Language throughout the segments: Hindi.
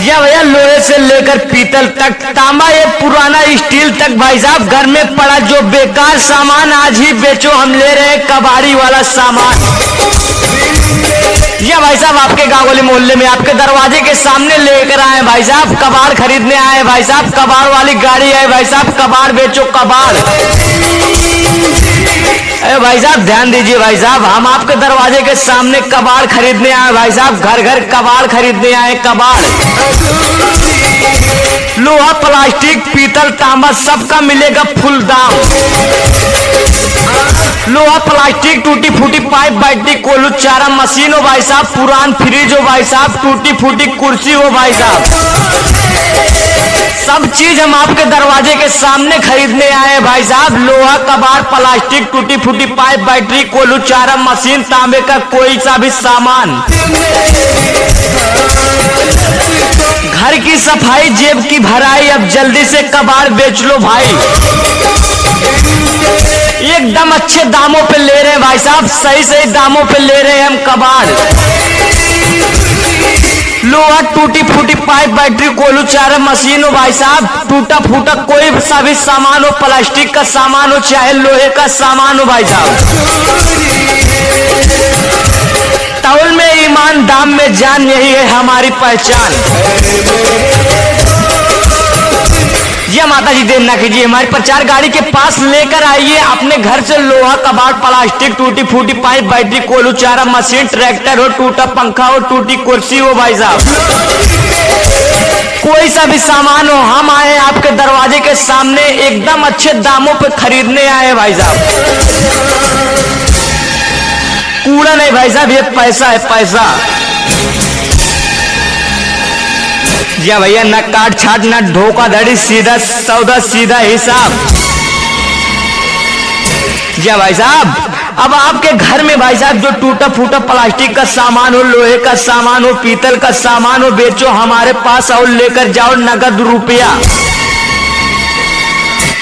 या भैया लोहे से लेकर पीतल तक, तांबा ये पुराना स्टील तक भाई साहब, घर में पड़ा जो बेकार सामान आज ही बेचो, हम ले रहे हैं कबाड़ी वाला सामान। या भाई साहब आपके गाँव वाले मोहल्ले में आपके दरवाजे के सामने लेकर आए भाई साहब, कबाड़ खरीदने आए भाई साहब, कबाड़ वाली गाड़ी है भाई साहब, कबाड़ बेचो कबाड़। अरे भाई साहब ध्यान दीजिए भाई साहब, हम आपके दरवाजे के सामने कबाड़ खरीदने आए भाई साहब, घर घर कबाड़ खरीदने आए कबाड़। लोहा प्लास्टिक पीतल तांबा सबका मिलेगा फुल दाम। लोहा प्लास्टिक टूटी फूटी पाइप बैटरी कोल्हू चारा मशीन हो भाई साहब, पुरान फ्रिज हो भाई साहब, टूटी फूटी कुर्सी हो भाई साहब, सब चीज हम आपके दरवाजे के सामने खरीदने आए भाई साहब। लोहा कबाड़ प्लास्टिक टूटी फूटी पाइप बैटरी कोल्हू चारा मशीन तांबे का कोई सा भी सामान, घर की सफाई जेब की भराई, अब जल्दी से कबाड़ बेच लो भाई। एकदम अच्छे दामों पे ले रहे हैं भाई साहब, सही सही दामों पे ले रहे हैं हम कबाड़। लोहा टूटी फूटी पाइप बैटरी कोल्हू चारा मशीन हो भाई साहब, टूटा फूटा कोई सा भी सामान हो, प्लास्टिक का सामान हो चाहे लोहे का सामान हो भाई साहब। तौल में ईमान दाम में जान, यही है हमारी पहचान। ये माता जी देर ना कीजिए, हमारी प्रचार गाड़ी के पास लेकर आइए अपने घर से लोहा कबाड़ प्लास्टिक टूटी फूटी पाइप बैटरी कोल्हू चारा मशीन, ट्रैक्टर हो, टूटा पंखा हो, टूटी कुर्सी हो भाई साहब, कोई सा भी सामान हो, हम आए आपके दरवाजे के सामने एकदम अच्छे दामों पे खरीदने आए भाई साहब। कूड़ा नहीं भाई साहब, ये पैसा है पैसा। जी भैया न काट छाट न धोखाधड़ी, सीधा सौदा सीधा हिसाब। जी भाई साहब अब आपके घर में भाई साहब जो टूटा फूटा प्लास्टिक का सामान हो, लोहे का सामान हो, पीतल का सामान हो, बेचो हमारे पास और लेकर जाओ नगद रुपया।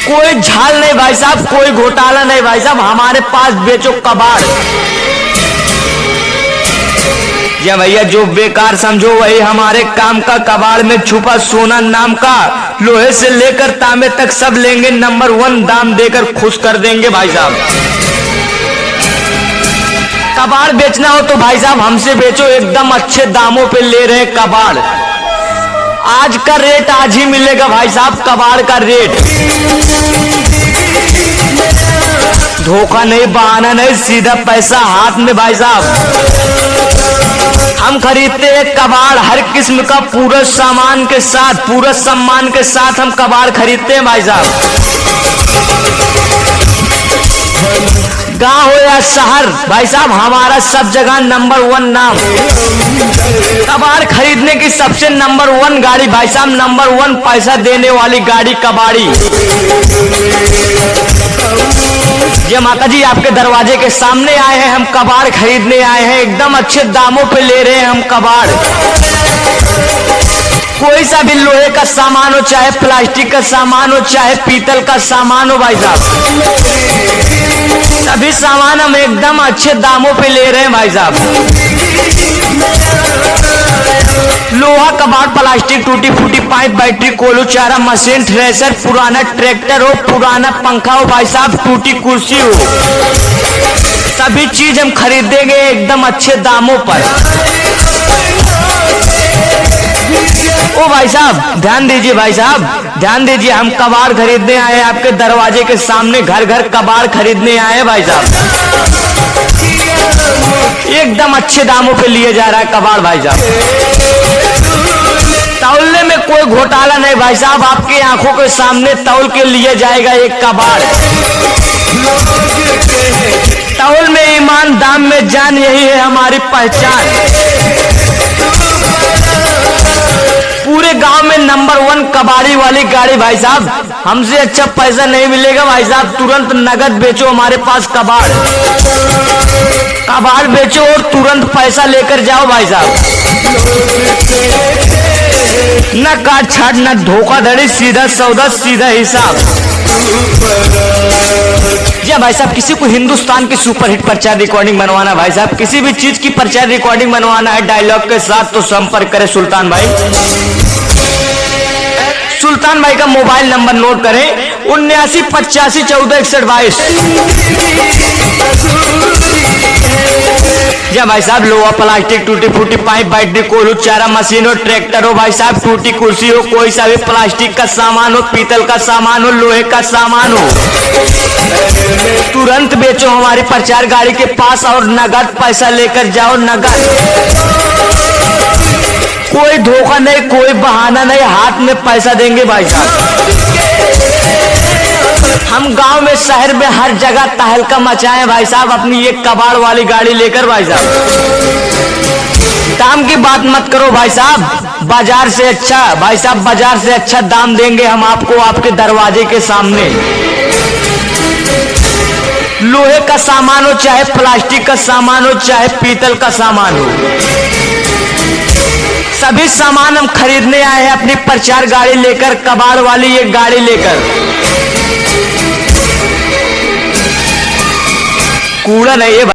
कोई झाल नहीं भाई साहब, कोई घोटाला नहीं भाई साहब, हमारे पास बेचो कबाड़। या भैया जो बेकार समझो वही हमारे काम का, कबाड़ में छुपा सोना नाम का, लोहे से लेकर तांबे तक सब लेंगे, नंबर 1 दाम देकर खुश कर देंगे भाई साहब। कबाड़ बेचना हो तो भाई साहब हमसे बेचो, एकदम अच्छे दामों पे ले रहे हैं कबाड़। आज का रेट आज ही मिलेगा भाई साहब, कबाड़ का रेट। धोखा नहीं, बहाना नहीं, सीधा पैसा हाथ में भाई साहब। हम खरीदते हैं कबाड़ हर किस्म का, पूरा सामान के साथ, पूरा सम्मान के साथ हम कबाड़ खरीदते हैं भाई साहब। गांव हो या शहर भाई साहब हमारा सब जगह नंबर 1 नाम। कबाड़ खरीदने की सबसे नंबर 1 गाड़ी भाई साहब, नंबर 1 पैसा देने वाली गाड़ी कबाड़ी। ये माता जी आपके दरवाजे के सामने आए हैं, हम कबाड़ खरीदने आए हैं, एकदम अच्छे दामों पे ले रहे हैं हम कबाड़। कोई सा भी लोहे का सामान हो, चाहे प्लास्टिक का सामान हो, चाहे पीतल का सामान हो भाई साहब, सभी सामान हम एकदम अच्छे दामों पे ले रहे हैं भाई साहब। लोहा कबाड़ प्लास्टिक टूटी फूटी पाइप बैटरी कोल्हू चारा मशीन, थ्रेसर, पुराना ट्रैक्टर हो, पुराना पंखा हो भाई साहब, टूटी कुर्सी हो, सभी चीज हम खरीदेंगे एकदम अच्छे दामों पर। ओ भाई साहब ध्यान दीजिए, भाई साहब ध्यान दीजिए, हम कबाड़ खरीदने आए आपके दरवाजे के सामने, घर घर कबाड़ खरीदने आए भाई साहब। एकदम अच्छे दामों पे लिए जा रहा है कबाड़ भाई साहब। तौलने में कोई घोटाला नहीं भाई साहब, आपकी आंखों के सामने तौल के लिए जाएगा एक कबाड़। तौल में ईमान दाम में जान, यही है हमारी पहचान। पूरे गांव में नंबर 1 कबाड़ी वाली गाड़ी भाई साहब, हमसे अच्छा पैसा नहीं मिलेगा भाई साहब। तुरंत नगद बेचो हमारे पास कबाड़, कबाड़ बेचो और तुरंत पैसा लेकर जाओ भाई साहब। न काट छाट न धोखाधड़ी, सीधा सौदा सीधा हिसाब। या भाई साहब किसी को हिंदुस्तान की सुपरहिट प्रचार रिकॉर्डिंग बनवाना भाई साहब, किसी भी चीज की प्रचार रिकॉर्डिंग बनवाना है डायलॉग के साथ, तो संपर्क करें सुल्तान भाई। सुल्तान भाई का मोबाइल नंबर नोट करें 7985146122। जी भाई साहब, लोहा प्लास्टिक टूटी फूटी पाइप बैटरी कोल्हू चारा मशीन हो, ट्रैक्टर हो भाई साहब, टूटी कुर्सी हो, कोई सा भी प्लास्टिक का सामान हो, पीतल का सामान हो, लोहे का सामान हो, तुरंत बेचो हमारी प्रचार गाड़ी के पास और नगद पैसा लेकर जाओ। नगद, कोई धोखा नहीं, कोई बहाना नहीं, हाथ में पैसा देंगे भाई साहब। हम गांव में शहर में हर जगह तहलका मचाए भाई साहब अपनी ये कबाड़ वाली गाड़ी लेकर भाई साहब। दाम की बात मत करो भाई साहब, बाजार से अच्छा भाई साहब, बाजार से अच्छा दाम देंगे हम आपको आपके दरवाजे के सामने। लोहे का सामान हो चाहे प्लास्टिक का सामान हो चाहे पीतल का सामान हो, सभी सामान हम खरीदने आए हैं अपनी प्रचार गाड़ी लेकर, कबाड़ वाली ये गाड़ी लेकर। कूड़ा नहीं है।